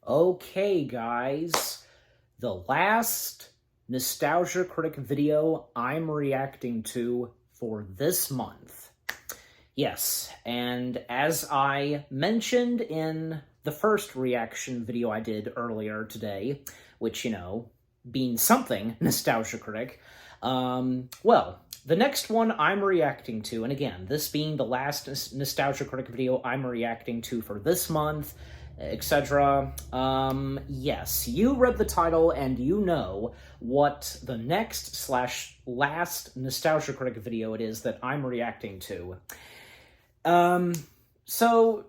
Okay, guys, the last Nostalgia Critic video I'm reacting to for this month. Yes, and as I mentioned in the first reaction video I did earlier today, which, being something Nostalgia Critic, the next one I'm reacting to, and again, this being the last Nostalgia Critic video I'm reacting to for this month, etc. Yes, you read the title and you know what the next / last Nostalgia Critic video it is that I'm reacting to. So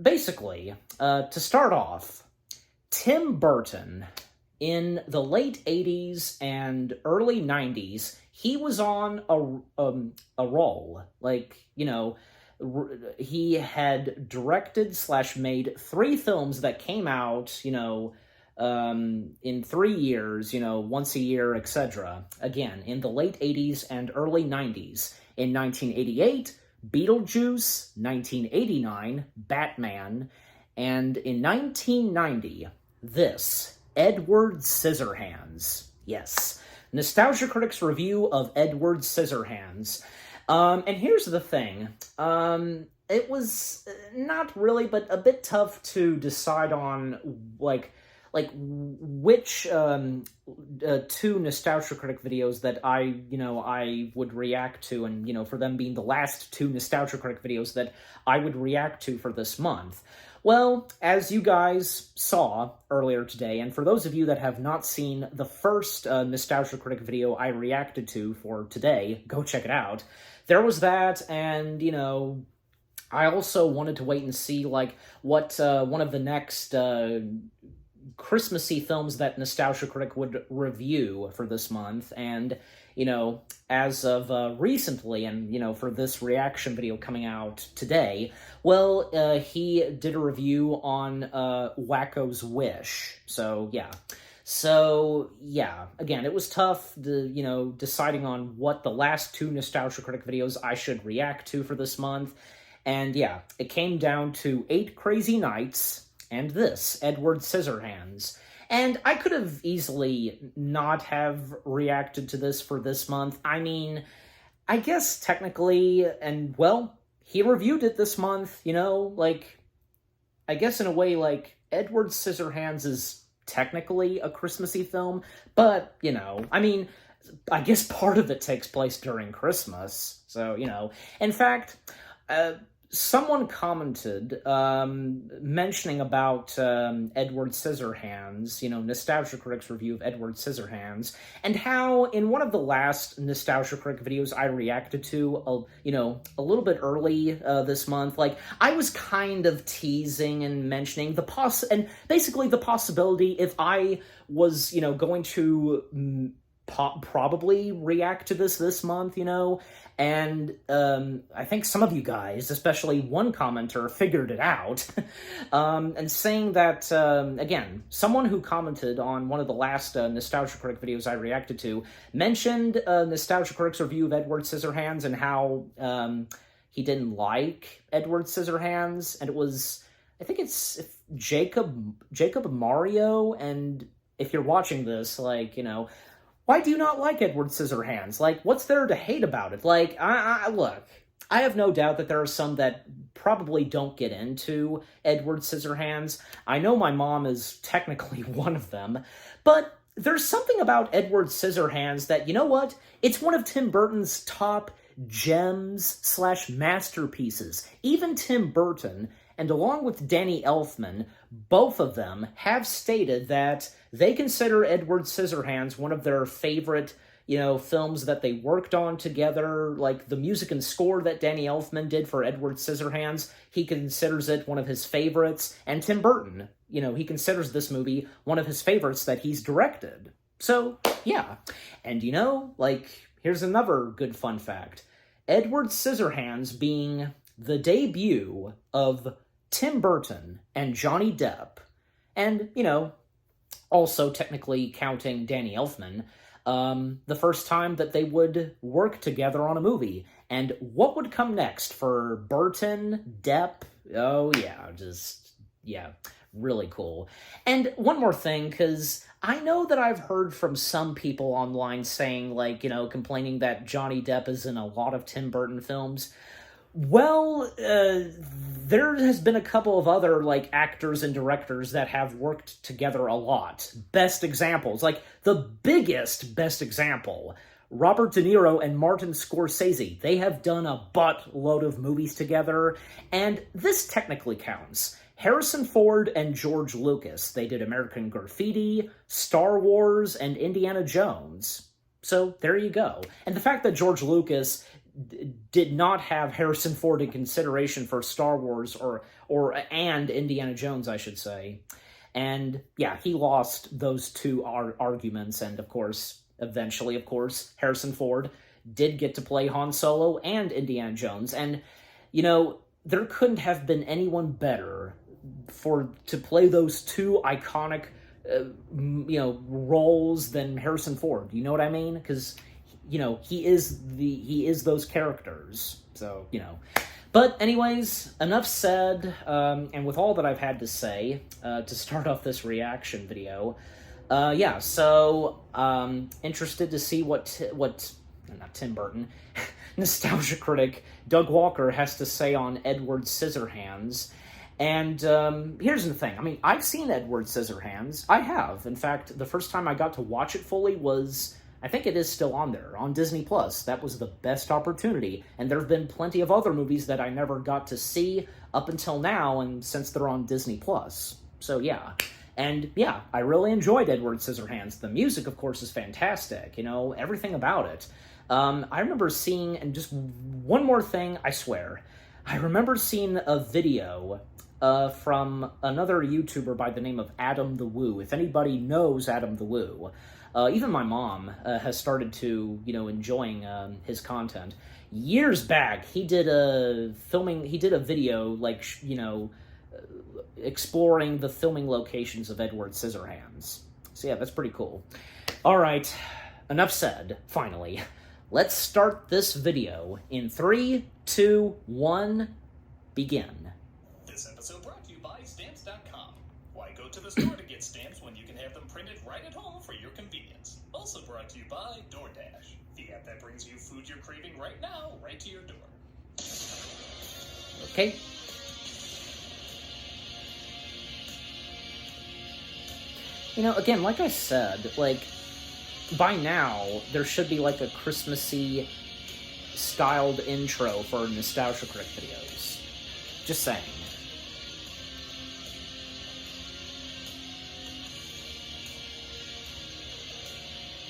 basically, to start off, Tim Burton, in the late 80s and early 90s, he was on a roll. He had directed / made 3 films that came out, in 3 years, once a year, etc. Again, in the late 80s and early 90s. In 1988, Beetlejuice, 1989, Batman, and in 1990, this, Edward Scissorhands. Yes, Nostalgia Critic's review of Edward Scissorhands. And here's the thing. It was not really, but a bit tough to decide on, which 2 Nostalgia Critic videos that I would react to, and, for them being the last 2 Nostalgia Critic videos that I would react to for this month. Well, as you guys saw earlier today, and for those of you that have not seen the first Nostalgia Critic video I reacted to for today, go check it out. There was that, and, I also wanted to wait and see, what one of the next Christmassy films that Nostalgia Critic would review for this month, and, as of recently, and, for this reaction video coming out today, he did a review on Wacko's Wish, so, yeah. So, yeah, again, it was tough, deciding on what the last 2 Nostalgia Critic videos I should react to for this month, and, yeah, it came down to 8 Crazy Nights, and this, Edward Scissorhands. And I could have easily not have reacted to this for this month. I mean, I guess technically, and, he reviewed it this month, I guess in a way, Edward Scissorhands is technically a Christmassy film, but, I guess part of it takes place during Christmas, so, In fact, someone commented, mentioning about Edward Scissorhands, Nostalgia Critic's review of Edward Scissorhands, and how in one of the last Nostalgia Critic videos I reacted to, a little bit early this month, I was kind of teasing and mentioning basically the possibility if I was, going to probably react to this month, and I think some of you guys, especially one commenter, figured it out, and saying that, again, someone who commented on one of the last Nostalgia Critic videos I reacted to mentioned Nostalgia Critic's review of Edward Scissorhands and how he didn't like Edward Scissorhands, and it was, I think it's Jacob Mario, and if you're watching this, why do you not like Edward Scissorhands? What's there to hate about it? Look, I have no doubt that there are some that probably don't get into Edward Scissorhands. I know my mom is technically one of them, but there's something about Edward Scissorhands that, it's one of Tim Burton's top gems / masterpieces. Even Tim Burton, and along with Danny Elfman, both of them have stated that they consider Edward Scissorhands one of their favorite, films that they worked on together, the music and score that Danny Elfman did for Edward Scissorhands, he considers it one of his favorites, and Tim Burton, he considers this movie one of his favorites that he's directed. So, yeah. And, here's another good fun fact. Edward Scissorhands being the debut of Tim Burton and Johnny Depp, and, also technically counting Danny Elfman, the first time that they would work together on a movie. And what would come next for Burton, Depp? Oh, yeah, really cool. And one more thing, because I know that I've heard from some people online saying, like, complaining that Johnny Depp is in a lot of Tim Burton films. Well, there has been a couple of other, like, actors and directors that have worked together a lot. Best examples, like, the biggest best example, Robert De Niro and Martin Scorsese. They have done a buttload of movies together, and this technically counts. Harrison Ford and George Lucas. They did American Graffiti, Star Wars, and Indiana Jones. So, there you go. And the fact that George Lucas did not have Harrison Ford in consideration for Star Wars and Indiana Jones, I should say. And yeah, he lost those two arguments, and eventually, Harrison Ford did get to play Han Solo and Indiana Jones, and there couldn't have been anyone better to play those two iconic roles than Harrison Ford. You know what I mean? Because he is those characters. So, But anyways, enough said, and with all that I've had to say, to start off this reaction video, interested to see what not Tim Burton, nostalgia critic Doug Walker has to say on Edward Scissorhands. And here's the thing. I mean, I've seen Edward Scissorhands. I have. In fact, the first time I got to watch it fully was, I think it is still on there, on Disney+. That was the best opportunity. And there have been plenty of other movies that I never got to see up until now, and since they're on Disney+. So, yeah. And, yeah, I really enjoyed Edward Scissorhands. The music, of course, is fantastic. Everything about it. I remember seeing, and just one more thing, I swear. I remember seeing a video from another YouTuber by the name of Adam the Woo. If anybody knows Adam the Woo, even my mom has started to, enjoying his content. Years back, he did a video, like, exploring the filming locations of Edward Scissorhands. So yeah, that's pretty cool. Alright, enough said, finally. Let's start this video in 3, 2, 1, begin. This episode brought to you by Stamps.com. Why go to the store to get stamps when you can have them printed right at home for your convenience? Also brought to you by DoorDash, the app that brings you food you're craving right now, right to your door. Okay. Again, like I said, like, by now, there should be, like, a Christmassy styled intro for Nostalgia Critic videos. Just saying.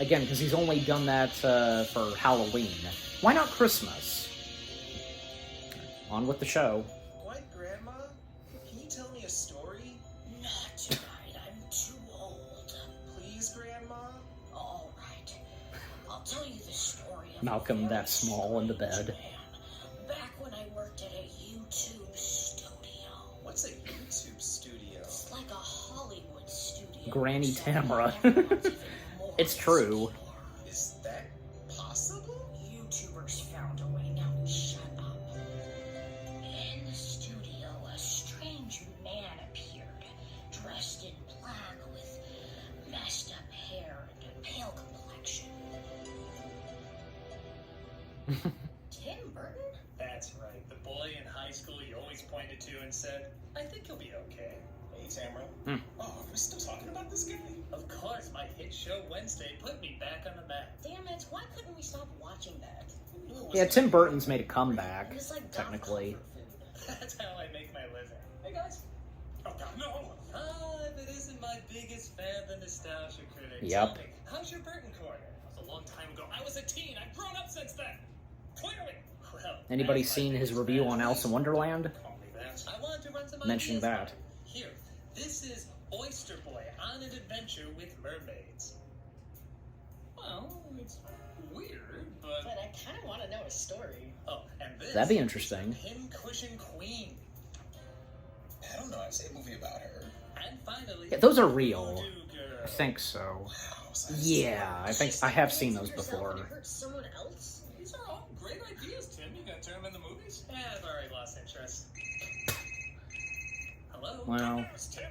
Again, because he's only done that for Halloween. Why not Christmas? On with the show. What, Grandma? Can you tell me a story? Not tonight, I'm too old. Please, Grandma? All right, I'll tell you the story of Malcolm a very that small in the strange bed. man, back when I worked at a YouTube studio. What's a YouTube studio? It's like a Hollywood studio. Granny except Tamara. everyone's even more It's true. obscure. Is that possible? YouTubers found a way. Now shut up. In the studio, a strange man appeared, dressed in black with messed up hair and a pale complexion. Tim Burton? That's right. The boy in high school you always pointed to and said, I think he'll be okay. Hey, Tamara. Oh, we're still talking about this guy? Of course, my hit show Wednesday put me back on the map. Damn it, why couldn't we stop watching that? Yeah, Tim Burton's made a comeback, It was like technically. That's how I make my living. Hey, guys. Oh, God, no. If it isn't my biggest fan, the Nostalgia Critic. Yep. Tell me, how's your Burton corner? That was a long time ago. I was a teen. I've grown up since then. Clearly. Well, Anybody that's my seen his biggest review fan. on Alice in Wonderland? Call me that. I wanted to run some Mention ideas that. by you. Here, this is Oyster Boy on an adventure with mermaids. Well, it's weird, but... But I kind of want to know a story. Oh, and this... That'd be interesting. Pincushion Queen. I don't know. I've seen a movie about her. And finally... Yeah, those are real. Voodoo Girl. I think so. Wow, so Yeah, I think I have seen those before. When it hurts someone else? These are all great ideas, Tim. You gonna turn them in the movies? Yeah, I've already lost interest. Hello? Well. There's Tim.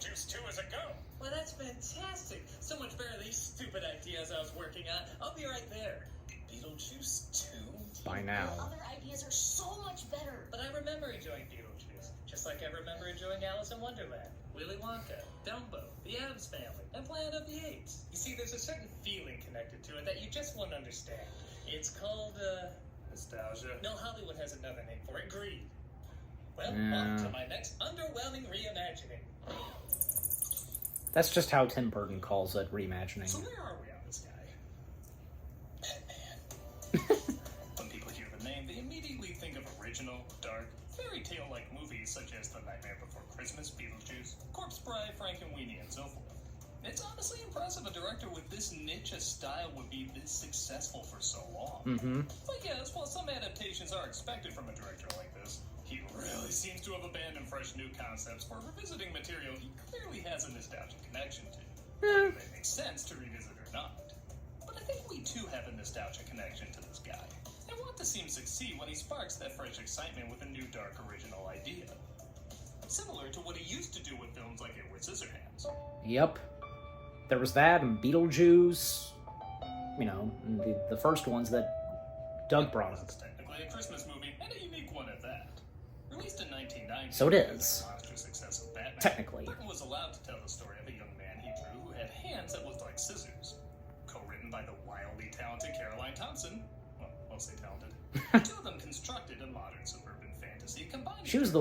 Beetlejuice 2 is a go. Well, that's fantastic. So much better than these stupid ideas I was working on. I'll be right there. Beetlejuice 2? By now. The other ideas are so much better. But I remember enjoying Beetlejuice, just like I remember enjoying Alice in Wonderland, Willy Wonka, Dumbo, The Addams Family, and Planet of the Apes. You see, there's a certain feeling connected to it that you just won't understand. It's called, nostalgia. No, Hollywood has another name for it, greed. Well, on to my next underwhelming reimagining. That's just how Tim Burton calls it, reimagining. So where are we on this guy? Batman. When people hear the name, they immediately think of original, dark, fairy tale-like movies such as The Nightmare Before Christmas, Beetlejuice, Corpse Bride, Frankenweenie, and so forth. It's honestly impressive a director with this niche a style would be this successful for so long. But yes, while some adaptations are expected from a director like this, he really seems to have abandoned fresh new concepts for revisiting material he clearly has a nostalgic connection to. Whether they make sense to revisit or not. But I think we too have a nostalgic connection to this guy, and want to see him succeed when he sparks that fresh excitement with a new dark original idea. Similar to what he used to do with films like Edward Scissorhands. Yep. There was that, and Beetlejuice, you know, the first ones that Doug brought up. It's technically a Christmas movie, and a unique one at that. Released in 1990, So it is. the monstrous success of Batman, Technically. Burton was allowed to tell the story of a young man he drew who had hands that looked like scissors. Co-written by the wildly talented Caroline Thompson, well, mostly talented. The two of them constructed a modern suburban fantasy combining. She's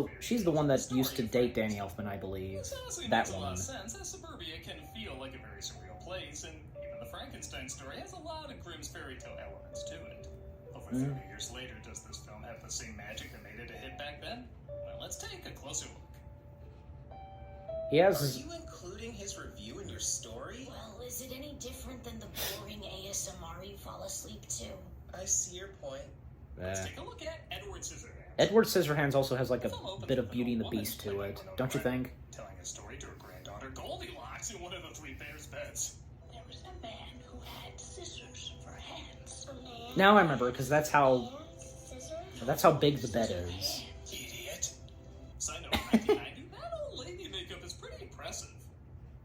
the one that used to date Danny Elfman, I believe. This honestly That makes a lot woman. of sense, as suburbia can feel like a very surreal place, and even the Frankenstein story has a lot of Grimm's fairy tale elements to it. Over 30 years later, does this film have the same magic that made it a hit back then? Well, let's take a closer look. He has Are his... you including his review in your story? Well, is it any different than the boring ASMR you fall asleep to? I see your point. Let's take a look at Edward Scissorhands. Edward Scissorhands also has like a The film opens bit of with Beauty an and the old woman Beast to played it, by Winona don't you Ryder, think? Telling a story to her granddaughter Goldilocks in one of the three bears' beds. There was a man who had scissors for hands. Now I remember, because that's how Scissors? big the bed is. Idiot. Side note, 1990, that old lady makeup is pretty impressive.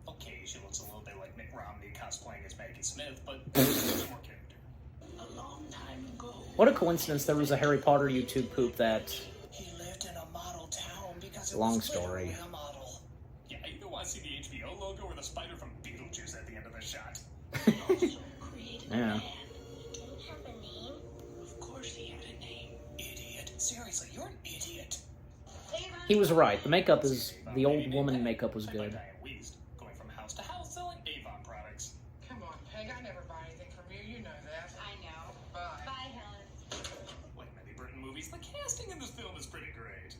Okay, she looks a little bit like Mitt Romney cosplaying as Maggie Smith, but there's more character. A long time ago. What a coincidence, there was a Harry Potter YouTube poop that... He lived in a model town because it Long was story. literally a model. Yeah, you don't want to see the HBO logo or the spider from Beetlejuice at the end of the shot. Also created a Yeah. man. He didn't have a name. Of course he had a name. Idiot. Seriously, you're an idiot. He was right, the makeup is... the old woman makeup was Played by good. Diane Wiest, going from house to house selling Avon products. Come on, Peg, I never buy anything from you, you know that. I know. Bye. Bye, Helen. Like many Burton movies, the casting in this film is pretty great.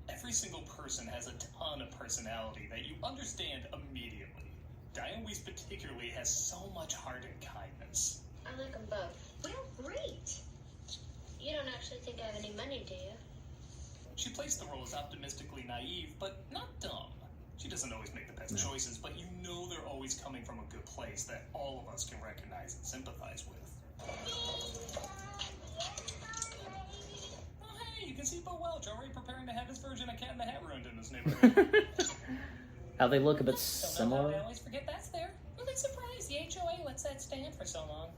Every single person has a ton of personality that you understand immediately. Diane Wiest particularly has so much heart and kindness. I like them both. Well, great. You don't actually think I have any money, do you? She plays the role as optimistically naive, but not dumb. She doesn't always make the best choices, but you know they're always coming from a good place that all of us can recognize and sympathize with. Oh, hey, you can see Bo Welch already preparing to have his version of Cat in the Hat ruined in this neighborhood. How they look a bit Don't know how I similar. always forget that's there. I'm a bit surprised the HOA lets that stand for so long.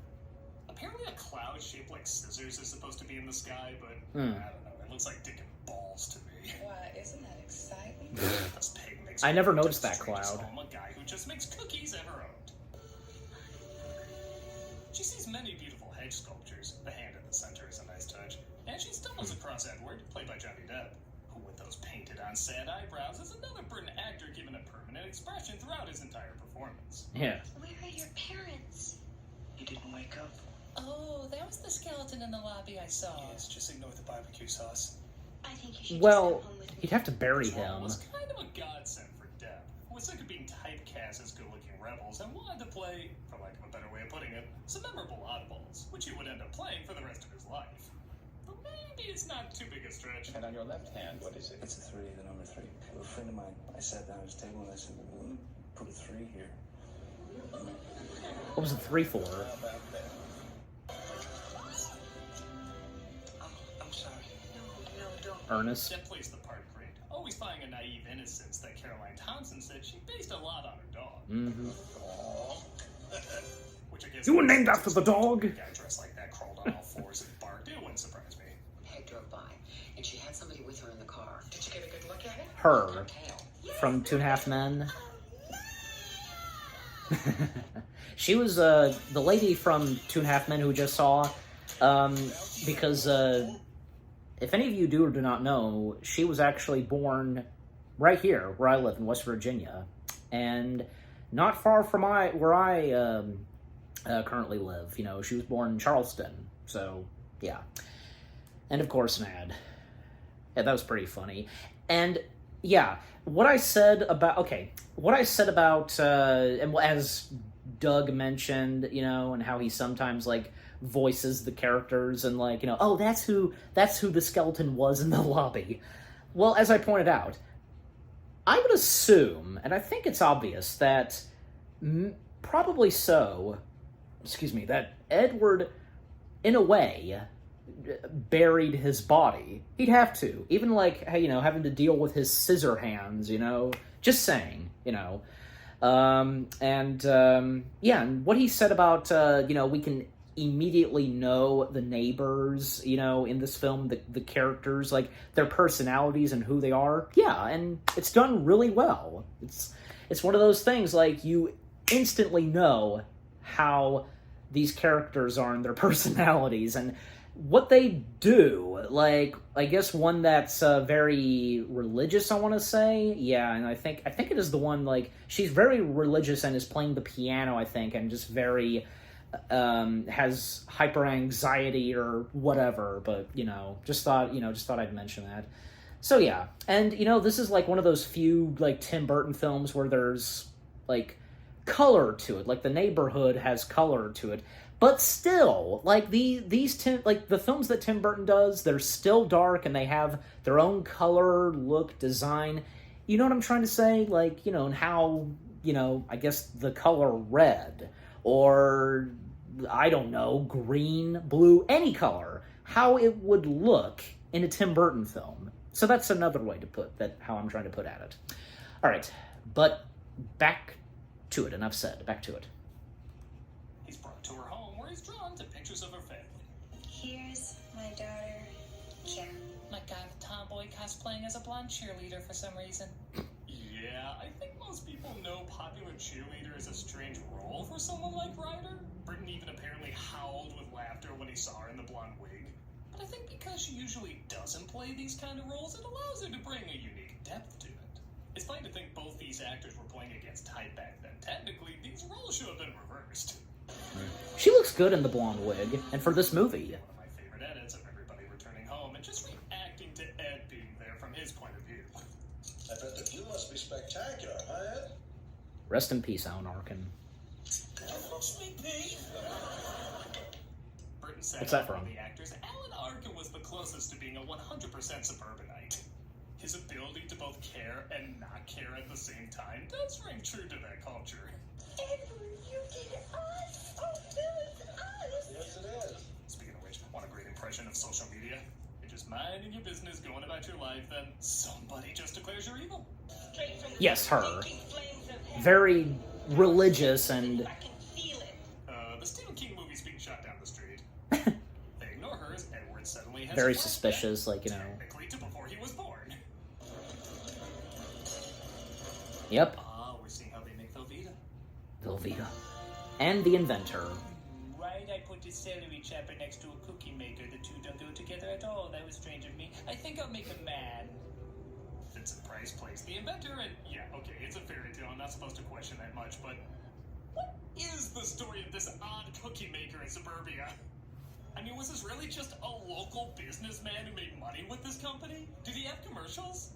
Apparently a cloud shaped like scissors is supposed to be in the sky, but I don't know. It looks like dick and balls to me. Why, isn't that exciting? This pig makes I never me noticed that the strangest cloud. home a guy who just makes cookies ever owned. She sees many beautiful hedge sculptures. The hand in the center is a nice touch. And she stumbles across Edward, played by Johnny Depp, who with those painted on sad eyebrows is another Burton actor given a permanent expression throughout his entire performance. Yeah. Where are your parents? You didn't wake up? Oh, that was the skeleton in the lobby I saw. Yes, just ignore the barbecue sauce. I think you should Well, just come home with me. he'd have to bury This role him. was kind of a godsend for Depp, who was sick of being typecast as good-looking rebels and wanted to play, for lack of a better way of putting it, some memorable oddballs, which he would end up playing for the rest of his life. But maybe it's not too big a stretch. And on your left hand, what is it? It's a 3, the number 3. A friend of mine, I sat down at his table and I said, well, let me put a 3 here. What was it 3 for? How about that? I'm sorry. No, don't. Ernest? Depp plays the part great, always satisfying a naive innocence that Caroline Thompson said she based a lot on her dog. Mm-hmm. Which I guess You were named after the dog? A guy dressed like that crawled on all fours and barked. It wouldn't surprise me. Peg drove by, and she had somebody with her in the car. Did you get a good look at it? Her. From 2.5 Men. She was the lady from 2.5 Men who we just saw, because if any of you do or do not know, she was actually born right here, where I live, in West Virginia, and not far from where I currently live. You know, she was born in Charleston, so, yeah. And, of course, an ad. Yeah, that was pretty funny. And, yeah, what I said about, and as Doug mentioned, you know, and how he sometimes, like, voices the characters, and, like, you know, oh, that's who the skeleton was in the lobby. Well, as I pointed out, I would assume, and I think it's obvious, that probably so, that Edward, in a way, buried his body. He'd have to. Even, like, you know, having to deal with his Scissorhands, you know? Just saying, you know? Yeah, and what he said about, you know, we can immediately know the neighbors, you know, in this film, the characters, like, their personalities and who they are. Yeah, and it's done really well. It's one of those things, like, you instantly know how these characters are and their personalities, and what they do, like, I guess one that's very religious, I want to say. Yeah, and I think it is the one, like, she's very religious and is playing the piano, I think, and just very, has hyper anxiety or whatever, but, you know, just thought I'd mention that. So, yeah, and, you know, this is, like, one of those few, like, Tim Burton films where there's, like, color to it, like, the neighborhood has color to it. But still, like, the films that Tim Burton does, they're still dark, and they have their own color, look, design. You know what I'm trying to say? Like, you know, and how, you know, I guess the color red, or, I don't know, green, blue, any color, how it would look in a Tim Burton film. So that's another way to put that, how I'm trying to put at it. All right, but back to it, enough said, back to it. He's brought to her home where he's drawn to pictures of her family. Here's my daughter, Karen. My god, tomboy cosplaying as a blonde cheerleader for some reason. Yeah, I think most people know popular cheerleader is a strange role for someone like Ryder. Britton even apparently howled with laughter when he saw her in the blonde wig. But I think because she usually doesn't play these kind of roles, it allows her to bring a unique depth to it. It's funny to think both these actors were playing against type back then. Technically, these roles should have been reversed. She looks good in the blonde wig, and for this movie. One of my favorite edits of everybody returning home and just reacting to Ed being there from his point of view. I bet the view must be spectacular, huh, Ed? Rest in peace, Alan Arkin. Britton said What's that from? the actors, Alan Arkin was the closest to being a 100% suburbanite. His ability to both care and not care at the same time does ring true to that culture. Edward, you did us! Oh, Phyllis, us! Yes, it is. Speaking of which, want a great impression of social media? You're just minding your business, going about your life, then somebody just declares you're evil. Yes, her. Very religious and... The Stephen King movie's being shot down the street. They ignore her as Edward suddenly has very a suspicious, like, you know... technically to before he was born. Yep. We're seeing how they make Velveeta. Velveeta. And the inventor. Right, I put the celery chopper next to a cookie maker. The two don't go together at all. That was strange of me. I think I'll make a man. Vincent Price plays the inventor, and yeah, okay, it's a fairy tale. I'm not supposed to question that much, but what is the story of this odd cookie maker in suburbia? I mean, was this really just a local businessman who made money with this company? Did he have commercials?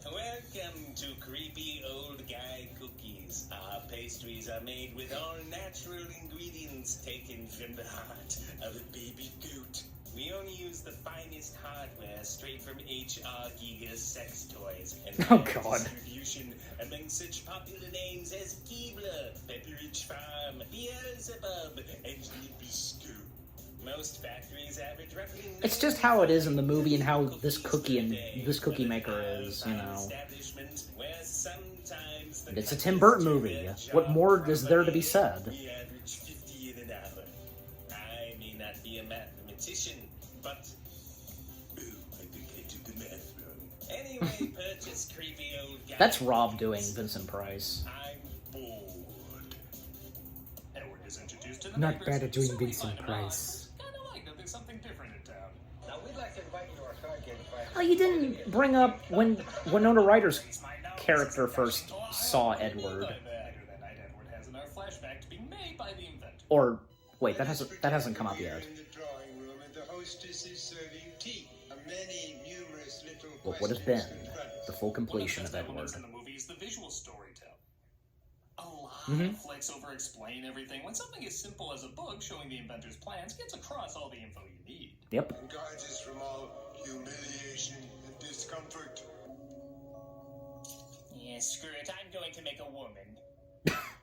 Welcome to Creepy Old Guy Cookies. Our pastries are made with all natural ingredients taken from the heart of a baby goat. We only use the finest hardware straight from H.R. Giger's sex toys. And Oh, God. Distribution among such popular names as Keebler, Pepperidge Farm, Beelzebub, and Nabisco. Most factories average roughly It's just how it is in the movie and how this cookie maker is, you know. It's a Tim Burton movie. What more is there to be said? We average 50 in an hour. I may not be a mathematician, but ooh, I think I did the math wrong. Anyway, purchase creepy old guy. That's Rob doing Vincent Price. I'm bored. Edward is introduced to the Not neighbors, bad at doing so Vincent we find him Price. odd. Kinda like there'll be something different in town. Now, we'd like to invite you to our card game Friday. Oh, you didn't bring up when Winona Ryder's character first saw Edward. Later that night, Edward has another flashback to be made by the inventor. Or wait, that hasn't come up yet. In the drawing room, and the hostess is serving tea. Many numerous little What would have been questions confront the full completion One of the best Edward? elements in the movie is the visual storytelling. A lot of flicks over-explain everything when something as simple as a book showing the inventor's plans gets across all the info you need. Yep. and guides us from all humiliation and discomfort. Yeah, screw it. I'm going to make a woman.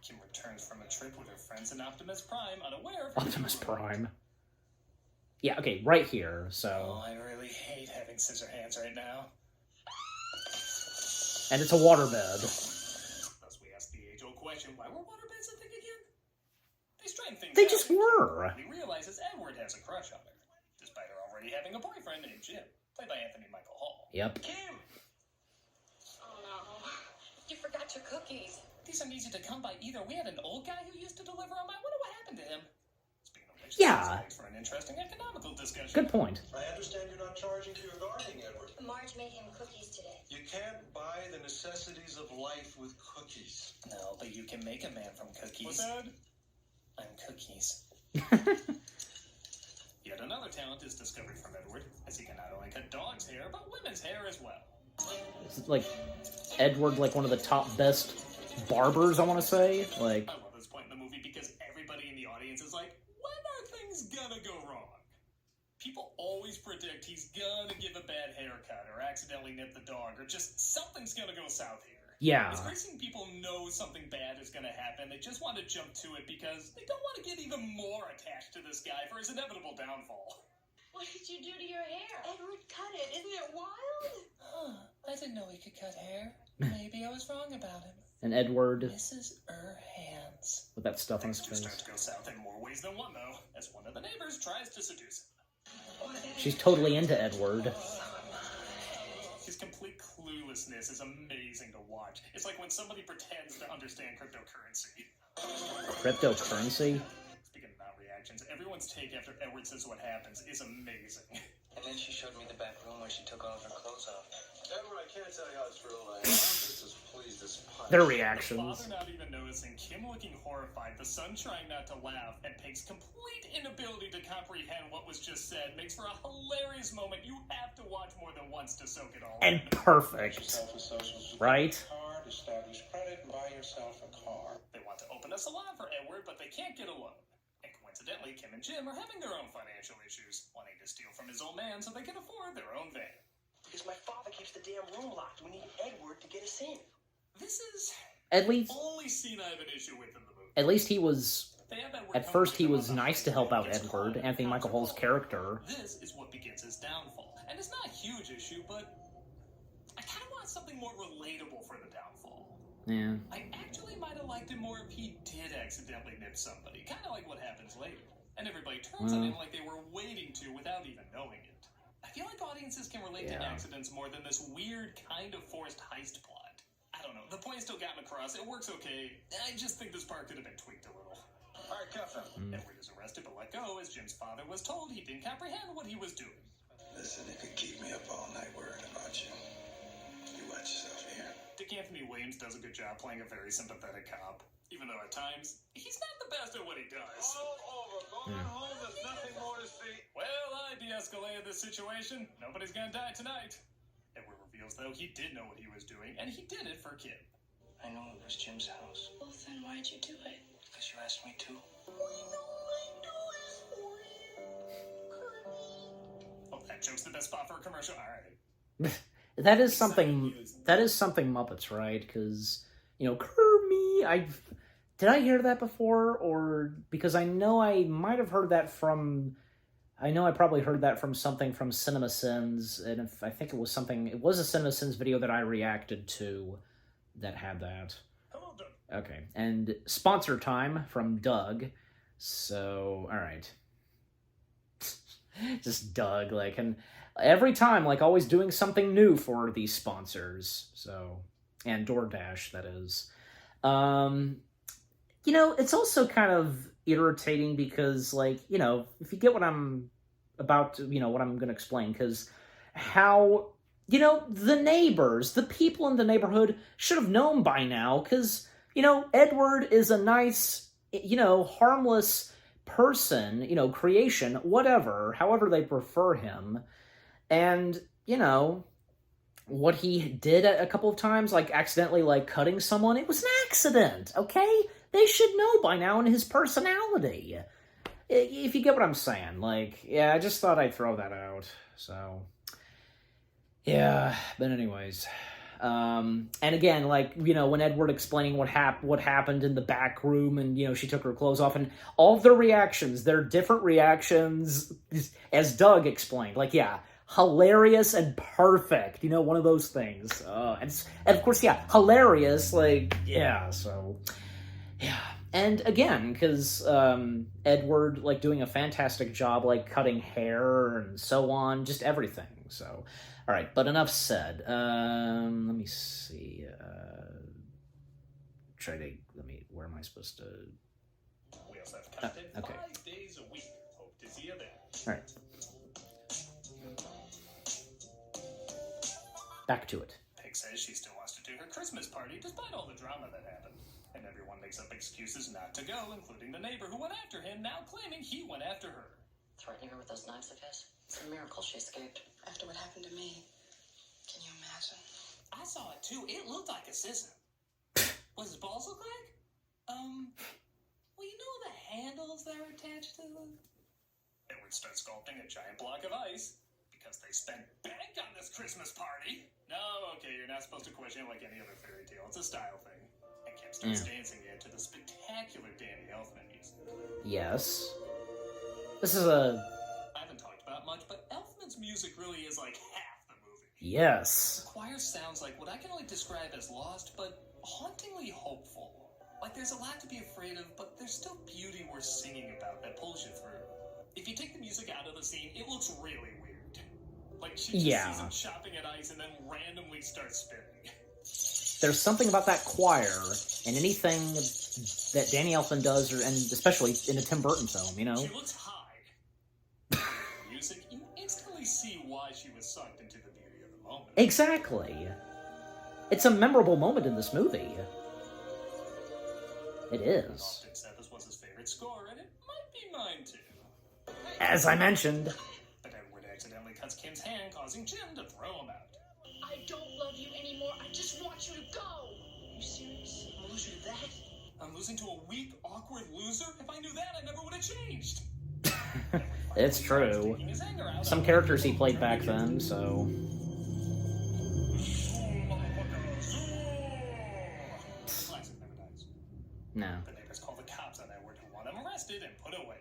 Kim returns from a trip with her friends in Optimus Prime, unaware of Optimus Prime. Yeah, okay, right here, Oh, so... I really hate having Scissorhands right now. And it's a waterbed. Thus we ask the age-old question, why were waterbeds a thing again? They straighten things They out just and Kim were. quickly realizes Edward has a crush on her, despite her already having a boyfriend named Jim, played by Anthony Michael Hall. Yep. Kim! Oh no. You forgot your cookies. These aren't easy to come by either. We had an old guy who used to deliver them. I wonder what happened to him. Speaking of which, Yeah. this makes for an interesting economical discussion. Good point. I understand you're not charging for your gardening, Edward. Marge made him cookies today. You can't buy the necessities of life with cookies. No, but you can make a man from cookies. What's that? I'm cookies. Yet another talent is discovered from Edward, as he can not only cut dogs' hair, but women's hair as well. It's like Edward, like one of the top best barbers, I want to say. Like, I love this point in the movie because everybody in the audience is like, when are things gonna go wrong? People always predict he's gonna give a bad haircut or accidentally nip the dog or just something's gonna go south here. yeah. It's great seeing people know something bad is gonna happen. They just want to jump to it because they don't want to get even more attached to this guy for his inevitable downfall. What did you do to your hair? Edward cut it. Isn't it wild? Huh, I didn't know he could cut hair. Maybe I was wrong about him. And Edward Mrs. Hands. with that stuff on his Things do start face. to go south in more ways than one, though, as one of the neighbors tries to seduce him. She's totally into Edward. His complete cluelessness is amazing to watch. It's like when somebody pretends to understand cryptocurrency. Cryptocurrency? Speaking of non-reactions, everyone's take after Edward says what happens is amazing. And then she showed me the back room where she took all of her clothes off. Edward, I can't tell you how thrilled I am. I'm just as pleased as punch. Their The reactions. father not even noticing, Kim looking horrified, the son trying not to laugh, and Pig's complete inability to comprehend what was just said makes for a hilarious moment you have to watch more than once to soak it all And in. perfect. Yourself a social security Right? card, establish credit, and buy yourself a car. They want to open a salon for Edward, but they can't get a loan. And coincidentally, Kim and Jim are having their own financial issues, wanting to steal from his old man so they can afford their own van. Because my father keeps the damn room locked. We need Edward to get us in. This is At least, the only scene I have an issue with in the movie. at least he was. They have Edward At come first, to he them was on the nice to highway help out and gets Edward, caught in Anthony a Michael Hall's concert character. This is what begins his downfall, and it's not a huge issue, but I kind of want something more relatable for the downfall. Yeah. I actually might have liked it more if he did accidentally nip somebody, kind of like what happens later. And everybody turns on him like they were waiting to without even knowing it. I feel like audiences can relate to Yeah. accidents more than this weird kind of forced heist plot. I don't know, the point still gotten across, it works okay. I just think this part could have been tweaked a little. Alright, cuff him. Edward is arrested but let go as Jim's father was told he didn't comprehend what he was doing. Listen, you could keep me up all night worrying about you. You watch yourself here. Dick Anthony Williams does a good job playing a very sympathetic cop, even though at times, he's not the best at what he does. All over. Going home, there's nothing more to see. Well, I de-escalated this situation. Nobody's gonna die tonight. Edward reveals, though, he did know what he was doing, and he did it for Kim. I know it was Jim's house. Well, then why'd you do it? Because you asked me to. Oh, that joke's the best spot for a commercial. Alright. That is something. That is something Muppets, right? Because Kermie. Did I hear that before, or because I know I might have heard that from I know I probably heard that from something from CinemaSins, and if I think it was a CinemaSins video that I reacted to that had that. Hello, Doug. Okay, and sponsor time from Doug. So, all right. Just Doug, like, and every time, like, always doing something new for these sponsors. So, and DoorDash, that is. You know, it's also kind of irritating because, like, you know, if you get what I'm about to, you know, what I'm going to explain, because how, you know, the neighbors, the people in the neighborhood should have known by now, because, you know, Edward is a nice, you know, harmless person, you know, creation, whatever, however they prefer him. And, you know, what he did a couple of times, like accidentally, like, cutting someone, it was an accident, okay? They should know by now in his personality. If you get what I'm saying. Like, yeah, I just thought I'd throw that out. So, yeah, but anyways. And again, like, you know, when Edward explaining what happened in the back room, and, you know, she took her clothes off, and all of their reactions, their different reactions, as Doug explained, like, yeah, hilarious and perfect, you know, one of those things. And of course, yeah, hilarious, like, yeah, so, yeah. And again, because Edward, like, doing a fantastic job, like, cutting hair and so on, just everything, so... All right, but enough said. Let me see. Where am I supposed to... We also have content okay. 5 days a week. Hope to see you there. All right. Back to it. Pig says she still wants to do her Christmas party despite all the drama that happened. And everyone makes up excuses not to go, including the neighbor who went after him, now claiming he went after her. Threatening her with those knives of his? It's a miracle she escaped. After what happened to me, can you imagine? I saw it too. It looked like a scissor. Was his balls look like? Well, you know the handles that are attached to them? Edward starts sculpting a giant block of ice because they spent bank on this Christmas party. No, okay, you're not supposed to question it like any other fairy tale. It's a style thing. And Kim starts dancing to the spectacular Danny Elfman music. Yes. This is a... I haven't talked about much, but Elfman's music really is like half the movie. Yes. The choir sounds like what I can only describe as lost, but hauntingly hopeful. Like there's a lot to be afraid of, but there's still beauty worth singing about that pulls you through. If you take the music out of the scene, it looks really weird. Like she just sees him chopping at ice and then randomly starts spinning. There's something about that choir and anything that Danny Elfman does, and especially in a Tim Burton film, you know? She looks high. Music, you instantly see why she was sucked into the beauty of the moment. Exactly. It's a memorable moment in this movie. It is. Often said this was his favorite score, and it might be mine too. As I mentioned. But Edward accidentally cuts Kim's hand, causing Jim to throw him out. I don't love you anymore. I just want you to go. Are you serious? I'm gonna lose you to that? I'm losing to a weak, awkward loser? If I knew that, I never would have changed. It's true. Some characters he played back then, so... Classic never dies. No. The neighbors call the cops on Edward, who want him arrested and put away.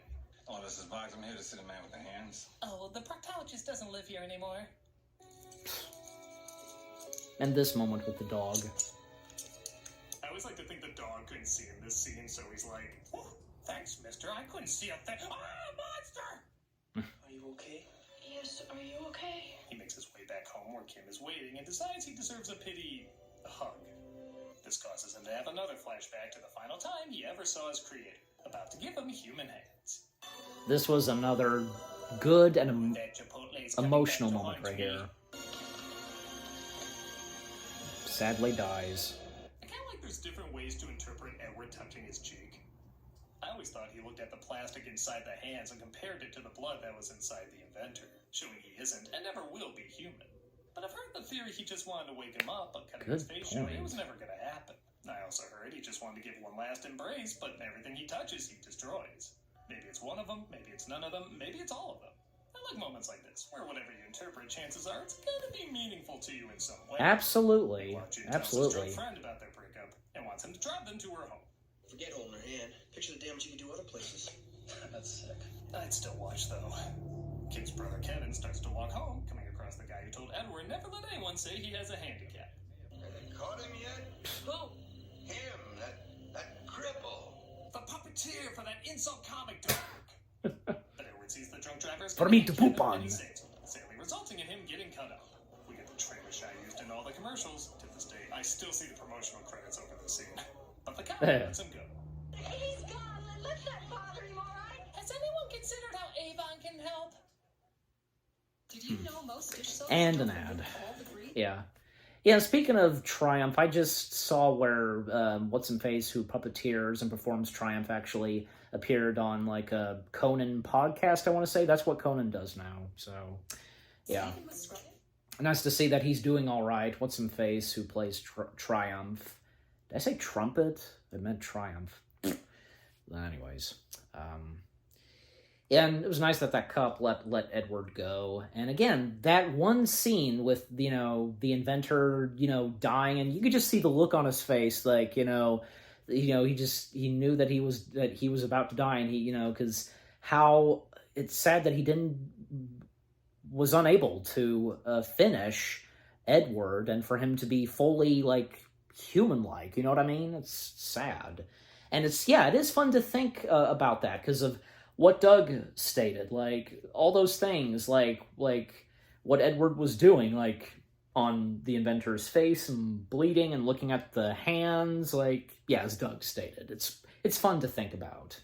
Oh, this is Boggs. I'm here to see the man with the hands. Oh, well, the proctologist doesn't live here anymore. And this moment with the dog. I always like to think the dog couldn't see in this scene, so he's like, oh, thanks, mister. I couldn't see a thing. Ah, monster! Are you okay? Yes, are you okay? He makes his way back home where Kim is waiting and decides he deserves a hug. This causes him to have another flashback to the final time he ever saw his creator, about to give him human hands. This was another good and emotional moment right here. Sadly dies. I kind of like there's different ways to interpret Edward touching his cheek. I always thought he looked at the plastic inside the hands and compared it to the blood that was inside the inventor, showing he isn't and never will be human. But I've heard the theory he just wanted to wake him up, but cutting his face showing it was never going to happen. I also heard he just wanted to give one last embrace, but everything he touches, he destroys. Maybe it's one of them, maybe it's none of them, maybe it's all of them. I like moments like this, where whatever you interpret, chances are it's going to be meaningful to you in some way. Absolutely. Absolutely. Tells his friend about their breakup and wants him to drive them to her home. Forget holding her hand. Picture the damage you can do other places. That's sick. I'd still watch, though. Kim's brother Kevin starts to walk home, coming across the guy who told Edward never let anyone say he has a handicap. Have they caught him yet? Who? Him, that cripple. The puppeteer for that insult comic dog. But Edward sees the drunk driver's For me coming to and poop on. he saves him, sadly resulting in him getting cut up. We get the trailer shot used in all the commercials. To this day, I still see the promotional credits over the scene. But the cop lets him go. He's gone. Let that bother him, all right? Has anyone considered how Avon can help? Did you know most dish soaps And come an from ad. all the grease? Yeah. Yeah, speaking of Triumph, I just saw where What's-Him-Face, who puppeteers and performs Triumph, actually appeared on, like, a Conan podcast, I want to say. That's what Conan does now, so, yeah. Nice to see that he's doing all right. What's-Him-Face, who plays Triumph. Did I say trumpet? I meant Triumph. Anyways, and it was nice that cop let Edward go. And again, that one scene with, you know, the inventor, you know, dying, and you could just see the look on his face, like, he knew that he was about to die, and he, you know, because how it's sad that he was unable to finish Edward, and for him to be fully, like, human-like, you know what I mean? It's sad. And it is fun to think about that, because of what Doug stated, like, all those things, like what Edward was doing, like, on the inventor's face, and bleeding, and looking at the hands, like, yeah, as Doug stated. It's fun to think about.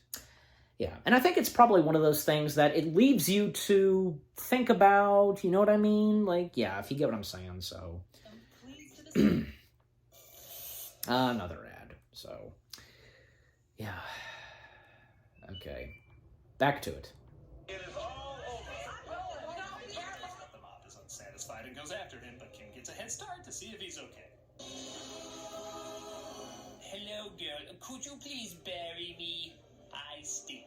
Yeah, and I think it's probably one of those things that it leaves you to think about, you know what I mean? Like, yeah, if you get what I'm saying, so. Another ad, so. Yeah. Okay. Back to it. It is all over. The mob is unsatisfied and goes after him, but Kim gets a head start to see if he's okay. Hello, girl. Could you please bury me? I stink.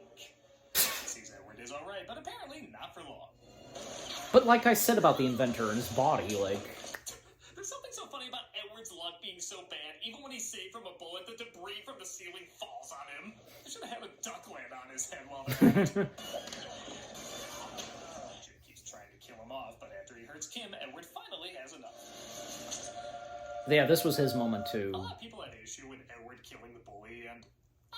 Sees Edward is alright, but apparently not for long. But like I said about the inventor and his body, like... There's something so funny about Edward's luck being so bad, even when he's saved from a bullet, the debris from the ceiling falls on him. They should have had a duck land on his head while they're at it. Jim keeps trying to kill him off, but after he hurts Kim, Edward finally has enough. Yeah, this was his moment too. A lot of people had issue with Edward killing the bully, and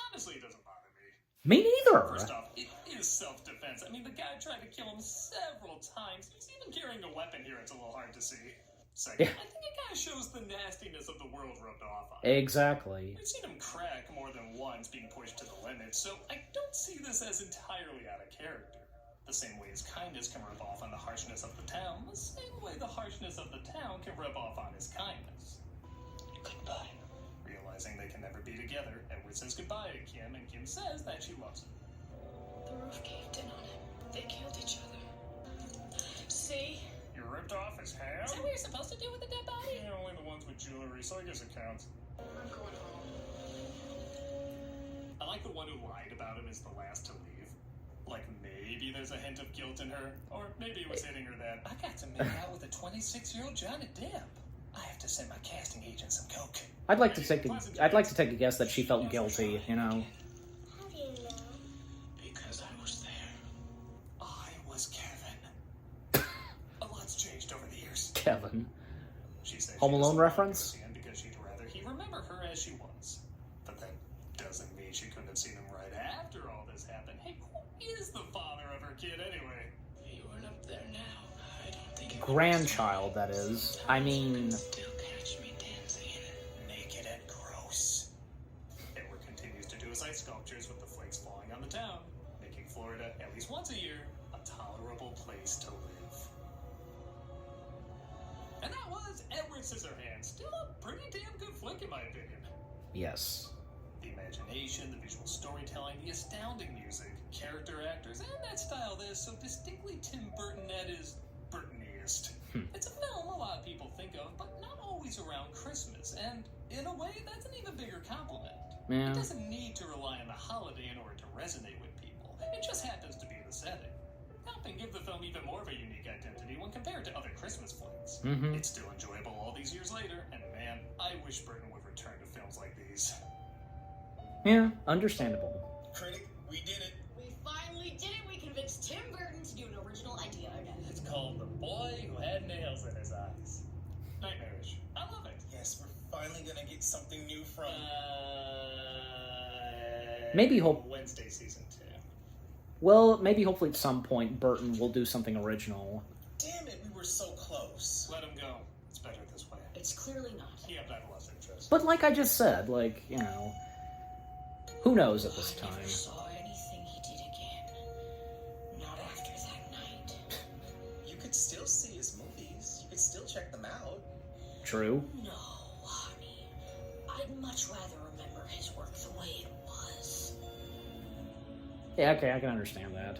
honestly, it doesn't bother me. Me neither! First off, it is self-defense. I mean, the guy tried to kill him several times. He's even carrying a weapon here. It's a little hard to see. Second, I think it kind of shows the nastiness of the world rubbed off on him. Exactly. We've seen him crack more than once, being pushed to the limit, so I don't see this as entirely out of character. The same way his kindness can rub off on the harshness of the town, the same way the harshness of the town can rub off on his kindness. Goodbye. Realizing they can never be together, Edward says goodbye to Kim, and Kim says that she loves him. The roof caved in on him. They killed each other. See? You ripped off his hand? Is that what you're supposed to do with a dead body? Yeah, only the ones with jewelry, so I guess it counts. I'm going home. I like the one who lied about him is the last to leave. Like, maybe there's a hint of guilt in her, or maybe it was hitting her that I got to make out with a 26-year-old Johnny Depp. I have to send my casting agent some coke. I'd like to take a guess that she felt guilty, you know. How do you know? Because I was there. I was Kevin. A lot's changed over the years. Kevin. She said Home Alone reference? because she'd rather he remember her as she was. But that doesn't mean she couldn't have seen him right after all this happened. Hey, who is the father of her kid anyway? You weren't up there now. I don't think it Grandchild, that is. I mean... still catch me dancing. Naked and gross. Edward continues to do his ice sculptures with the flakes falling on the town, making Florida, at least once a year, a tolerable place to live. And that was Edward Scissorhands. Still a pretty damn good flick in my opinion. Yes. The imagination, the visual storytelling, the astounding music, character actors, and that style that is so distinctly Tim Burton that is Burtoniest. It's a film a lot of people think of, but not always around Christmas, and in a way, that's an even bigger compliment. Yeah. It doesn't need to rely on the holiday in order to resonate with people. It just happens to be the setting, helping give the film even more of a unique identity when compared to other Christmas flicks. Mm-hmm. It's still enjoyable all these years later, and man, I wish Burton would return to films like these. Yeah, understandable. Critic, we did it. We finally did it. We convinced Tim Burton to do an original idea finally gonna get something new from... Maybe he'll... Wednesday season 2. Well, maybe hopefully at some point Burton will do something original. Damn it, we were so close. Let him go. It's better this way. It's clearly not. He had that lost interest. But like I just said, like, you know, who knows at this I time? never saw anything he did again. Not after that night. You could still see his movies. You could still check them out. True. No, honey. I'd much rather remember his work the way it was. Yeah, okay, I can understand that.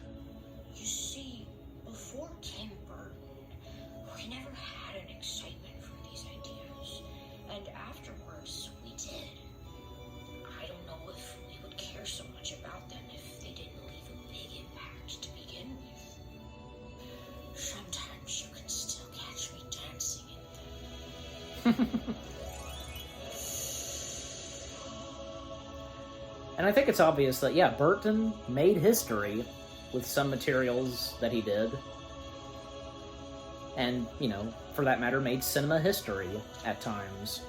You see, before Tim Burton, we never had an excitement for these ideas. And afterwards, we did. I don't know if we would care so much about them if they didn't leave a big impact to begin with. Sometimes you can still catch me dancing in them. And I think it's obvious that, yeah, Burton made history with some materials that he did. And, you know, for that matter, made cinema history at times.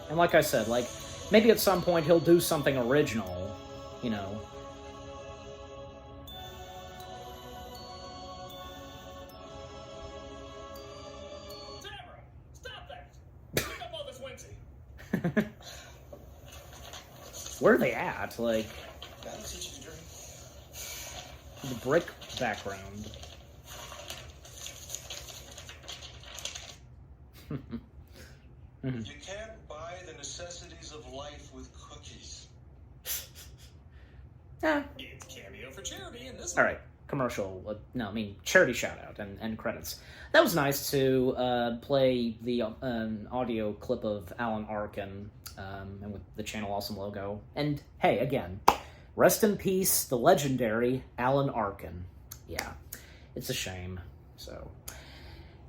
And like I said, like, maybe at some point he'll do something original, you know. Deborah, stop that! Pick up all this Wednesday. Where are they at? Like, That'll teach you to drink. the brick background. You can't buy the necessities of life with cookies. Yeah. It's cameo for charity in this All right, commercial. No, I mean charity shout out and credits. That was nice to play the audio clip of Alan Arkin and with the Channel Awesome logo. And hey, again, rest in peace, the legendary Alan Arkin. Yeah, it's a shame. So,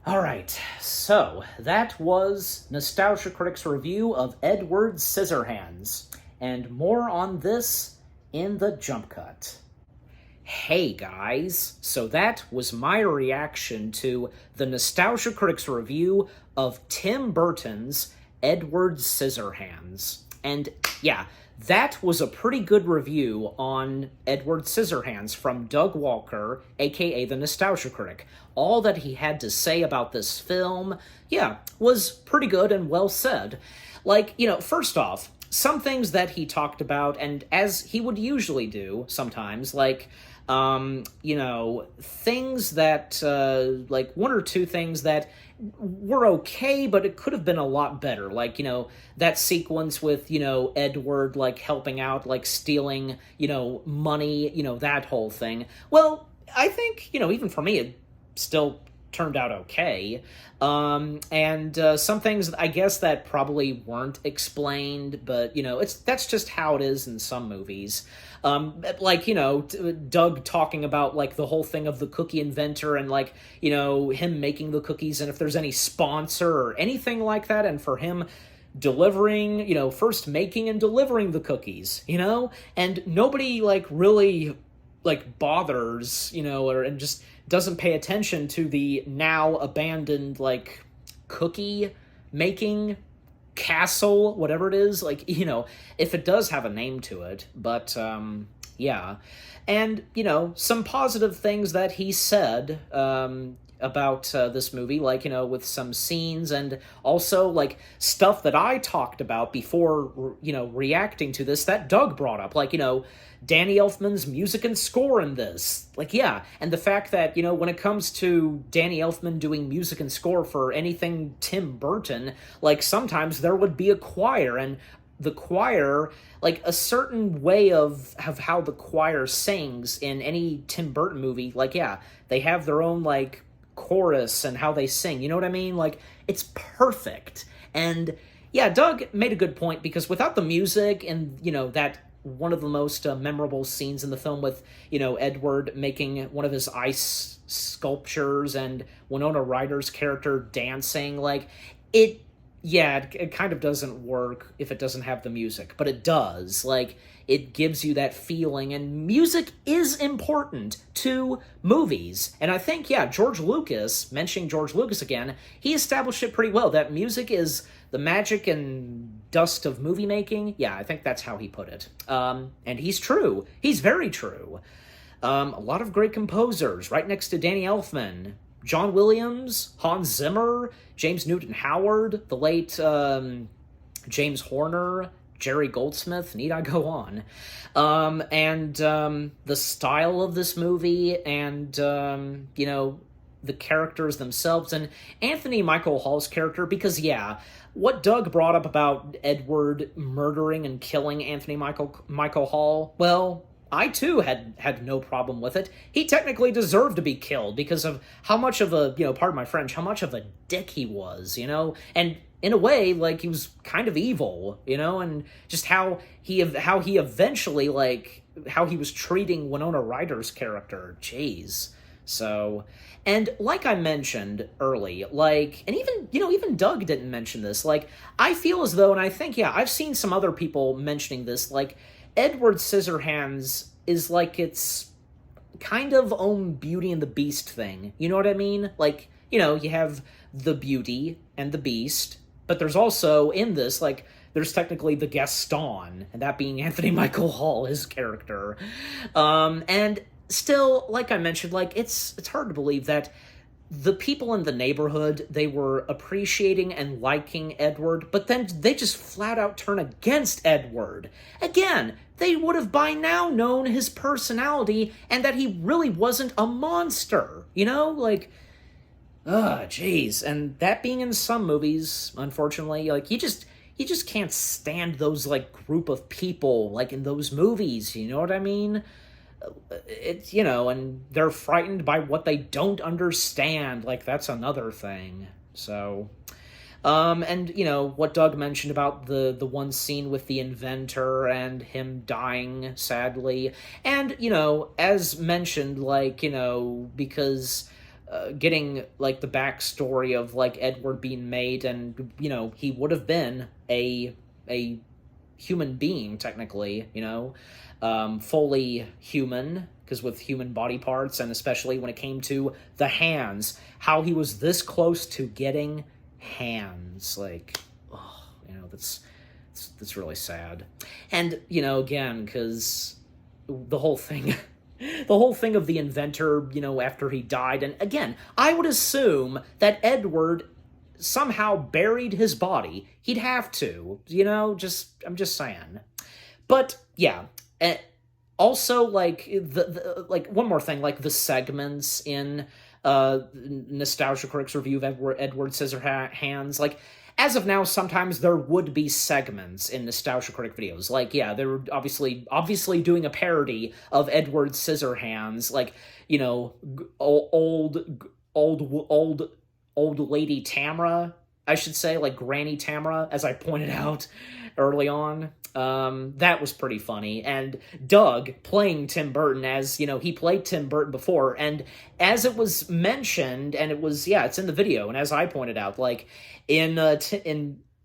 all right. So that was Nostalgia Critic's review of Edward Scissorhands, and more on this in the jump cut. Hey guys, so that was my reaction to the Nostalgia Critic's review of Tim Burton's Edward Scissorhands. And yeah, that was a pretty good review on Edward Scissorhands from Doug Walker, aka the Nostalgia Critic. All that he had to say about this film, yeah, was pretty good and well said. Like, you know, first off, some things that he talked about, and as he would usually do sometimes, like, you know, things that, like, one or two things that were okay, but it could have been a lot better. Like, you know, that sequence with, you know, Edward, like, helping out, like, stealing, you know, money, you know, that whole thing. Well, I think, you know, even for me, it still turned out okay. And some things, I guess, that probably weren't explained, but, you know, that's just how it is in some movies. Like, you know, Doug talking about, like, the whole thing of the cookie inventor and, like, you know, him making the cookies and if there's any sponsor or anything like that, and for him delivering, you know, first making and delivering the cookies, you know? And nobody, like, really, like, bothers, you know, and just doesn't pay attention to the now abandoned, like, cookie making castle, whatever it is, like, you know, if it does have a name to it, but, yeah. And, you know, some positive things that he said, about this movie, like, you know, with some scenes and also, like, stuff that I talked about before, you know, reacting to this that Doug brought up, like, you know, Danny Elfman's music and score in this. Like, yeah, and the fact that, you know, when it comes to Danny Elfman doing music and score for anything Tim Burton, like, sometimes there would be a choir, and the choir, like, a certain way of how the choir sings in any Tim Burton movie, like, yeah, they have their own, like, chorus and how they sing, you know what I mean? Like, it's perfect. And yeah, Doug made a good point, because without the music and, you know, that one of the most memorable scenes in the film with, you know, Edward making one of his ice sculptures and Winona Ryder's character dancing, like, it yeah, it kind of doesn't work if it doesn't have the music, but it does. Like, it gives you that feeling, and music is important to movies. And I think, yeah, George Lucas, mentioning George Lucas again, he established it pretty well, that music is the magic and dust of movie making. Yeah, I think that's how he put it. And he's true. He's very true. A lot of great composers, right next to Danny Elfman. John Williams, Hans Zimmer, James Newton Howard, the late James Horner, Jerry Goldsmith, need I go on? And the style of this movie and, you know, the characters themselves, and Anthony Michael Hall's character, because, yeah, what Doug brought up about Edward murdering and killing Anthony Michael Hall, well, I, too, had no problem with it. He technically deserved to be killed because of how much of a, you know, pardon my French, how much of a dick he was, you know? And in a way, like, he was kind of evil, you know? And just how he eventually, like, how he was treating Winona Ryder's character. Jeez. So, and like I mentioned early, like, and even, you know, even Doug didn't mention this, like, I feel as though, and I think, yeah, I've seen some other people mentioning this, like, Edward Scissorhands is like its kind of own Beauty and the Beast thing. You know what I mean? Like, you know, you have the Beauty and the Beast, but there's also, in this, like, there's technically the Gaston, and that being Anthony Michael Hall, his character. And still, like I mentioned, like, it's hard to believe that the people in the neighborhood, they were appreciating and liking Edward, but then they just flat out turn against Edward. Again, they would have by now known his personality and that he really wasn't a monster, you know? Like, jeez. And that being in some movies, unfortunately, like, you just can't stand those, like, group of people, like, in those movies, you know what I mean? It's, you know, and they're frightened by what they don't understand. Like, that's another thing. So, and, you know, what Doug mentioned about the one scene with the inventor and him dying, sadly. And, you know, as mentioned, like, you know, because getting, like, the backstory of, like, Edward being made, and, you know, he would have been a human being, technically, you know, fully human, because with human body parts, and especially when it came to the hands, how he was this close to getting hands, like, oh, you know, that's really sad. And, you know, again, because the whole thing of the inventor, you know, after he died, and again, I would assume that Edward somehow buried his body. He'd have to, you know, I'm just saying. But, yeah, also, like, like, one more thing, like, the segments in Nostalgia Critic's review of Edward Scissorhands, like, as of now, sometimes there would be segments in Nostalgia Critic videos. Like, yeah, they were obviously doing a parody of Edward Scissorhands, like, you know, old lady Tamra, I should say, like Granny Tamra, as I pointed out early on. That was pretty funny. And Doug playing Tim Burton, as, you know, he played Tim Burton before, and as it was mentioned, and it was, yeah, it's in the video, and as I pointed out, like, in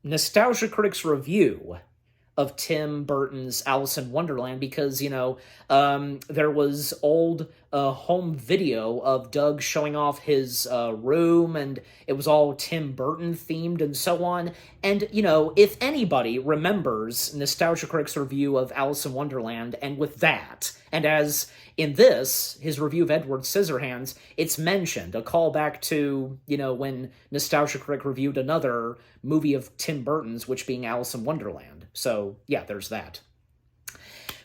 Nostalgia Critic's review of Tim Burton's Alice in Wonderland, because, you know, there was old home video of Doug showing off his room, and it was all Tim Burton themed and so on. And, you know, if anybody remembers Nostalgia Critic's review of Alice in Wonderland, and with that, and as in this, his review of Edward Scissorhands, it's mentioned, a callback to, you know, when Nostalgia Critic reviewed another movie of Tim Burton's, which being Alice in Wonderland. So, yeah, there's that.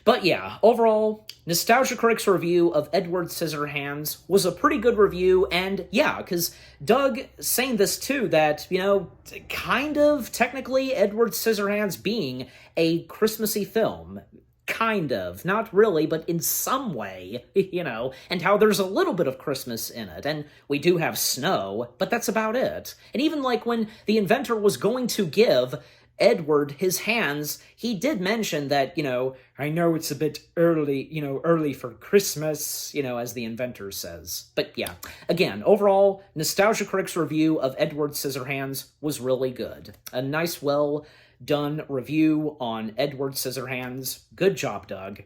But yeah, overall, Nostalgia Critic's review of Edward Scissorhands was a pretty good review, and yeah, because Doug saying this too, that, you know, kind of, technically, Edward Scissorhands being a Christmassy film. Kind of. Not really, but in some way, you know, and how there's a little bit of Christmas in it, and we do have snow, but that's about it. And even, like, when the inventor was going to give Edward his hands, he did mention that, I know it's a bit early, early for Christmas, as the inventor says. But yeah, again, overall, Nostalgia Critic's review of Edward Scissorhands was really good. A nice, well-done review on Edward Scissorhands. Good job, Doug.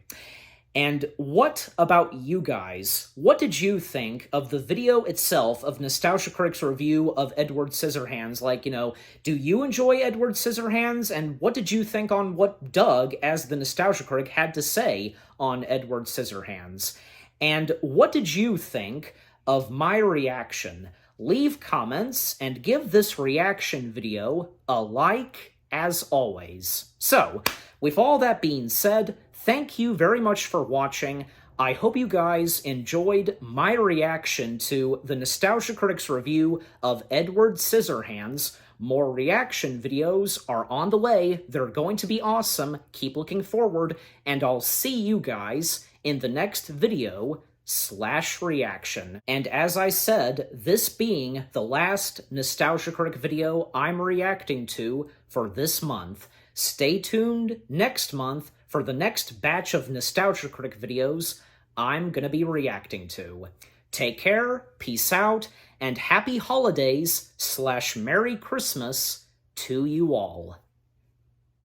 And what about you guys? What did you think of the video itself of Nostalgia Critic's review of Edward Scissorhands? Like, do you enjoy Edward Scissorhands? And what did you think on what Doug, as the Nostalgia Critic, had to say on Edward Scissorhands? And what did you think of my reaction? Leave comments and give this reaction video a like, as always. So, with all that being said, thank you very much for watching. I hope you guys enjoyed my reaction to the Nostalgia Critic's review of Edward Scissorhands. More reaction videos are on the way. They're going to be awesome. Keep looking forward, and I'll see you guys in the next video/reaction. And as I said, this being the last Nostalgia Critic video I'm reacting to for this month. Stay tuned next month for the next batch of Nostalgia Critic videos I'm gonna be reacting to. Take care, peace out, and happy holidays/Merry Christmas to you all.